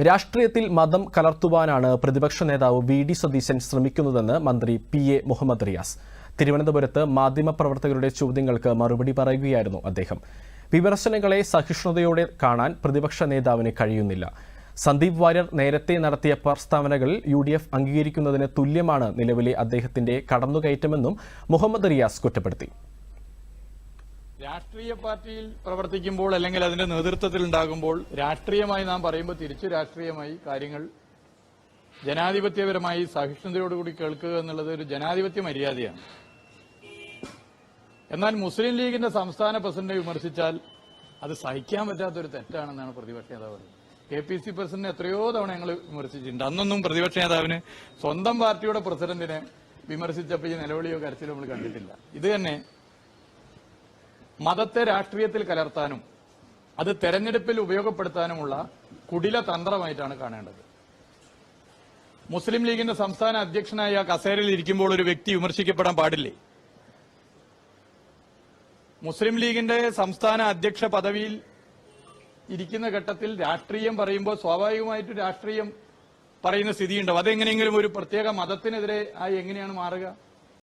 രാഷ്ട്രീയത്തിൽ മതം കലർത്തുവാനാണ് പ്രതിപക്ഷ നേതാവ് വി.ഡി. സതീശൻ ശ്രമിക്കുന്നതെന്ന് മന്ത്രി പി.എ. മുഹമ്മദ് റിയാസ്. തിരുവനന്തപുരത്ത് മാധ്യമപ്രവർത്തകരുടെ ചോദ്യങ്ങൾക്ക് മറുപടി പറയുകയായിരുന്നു അദ്ദേഹം. വിമർശനങ്ങളെ സഹിഷ്ണുതയോടെ കാണാൻ പ്രതിപക്ഷ നേതാവിന് കഴിയുന്നില്ല. സന്ദീപ് വാര്യർ നേരത്തെ നടത്തിയ പ്രസ്താവനകൾ UDF അംഗീകരിക്കുന്നതിന് തുല്യമാണ് നിലവിലെ അദ്ദേഹത്തിന്റെ കടന്നുകയറ്റമെന്നും മുഹമ്മദ് റിയാസ് കുറ്റപ്പെടുത്തി. രാഷ്ട്രീയ പാർട്ടിയിൽ പ്രവർത്തിക്കുമ്പോൾ അല്ലെങ്കിൽ അതിന്റെ നേതൃത്വത്തിൽ ഉണ്ടാകുമ്പോൾ രാഷ്ട്രീയമായി നാം പറയുമ്പോൾ തിരിച്ചു രാഷ്ട്രീയമായി കാര്യങ്ങൾ ജനാധിപത്യപരമായി സഹിഷ്ണുതയോടുകൂടി കേൾക്കുക എന്നുള്ളത് ഒരു ജനാധിപത്യ മര്യാദയാണ്. എന്നാൽ മുസ്ലിം ലീഗിന്റെ സംസ്ഥാന പ്രസിഡന്റിനെ വിമർശിച്ചാൽ അത് സഹിക്കാൻ പറ്റാത്തൊരു തെറ്റാണെന്നാണ് പ്രതിപക്ഷ നേതാവ് പറയുന്നത്. KPC പ്രസിഡന്റിനെ എത്രയോ തവണ ഞങ്ങൾ വിമർശിച്ചിട്ടുണ്ട്. അന്നൊന്നും പ്രതിപക്ഷ നേതാവിന് സ്വന്തം പാർട്ടിയുടെ പ്രസിഡന്റിനെ വിമർശിച്ചപ്പോൾ ഈ നിലവിളിയോ കരച്ചിലോ നമ്മൾ കണ്ടിട്ടില്ല. ഇത് തന്നെ മതത്തെ രാഷ്ട്രീയത്തിൽ കലർത്താനും അത് തെരഞ്ഞെടുപ്പിൽ ഉപയോഗപ്പെടുത്താനുമുള്ള കുടില തന്ത്രമായിട്ടാണ് കാണേണ്ടത്. മുസ്ലിം ലീഗിന്റെ സംസ്ഥാന അധ്യക്ഷനായ കസേരയിൽ ഇരിക്കുമ്പോൾ ഒരു വ്യക്തി വിമർശിക്കപ്പെടാൻ പാടില്ലേ? മുസ്ലിം ലീഗിന്റെ സംസ്ഥാന അധ്യക്ഷ പദവിയിൽ ഇരിക്കുന്ന ഘട്ടത്തിൽ രാഷ്ട്രീയം പറയുമ്പോൾ സ്വാഭാവികമായിട്ട് രാഷ്ട്രീയം പറയുന്ന സ്ഥിതിയുണ്ടാവും. അതെങ്ങനെയെങ്കിലും ഒരു പ്രത്യേക മതത്തിനെതിരെ ആയി എങ്ങനെയാണ് മാറുക?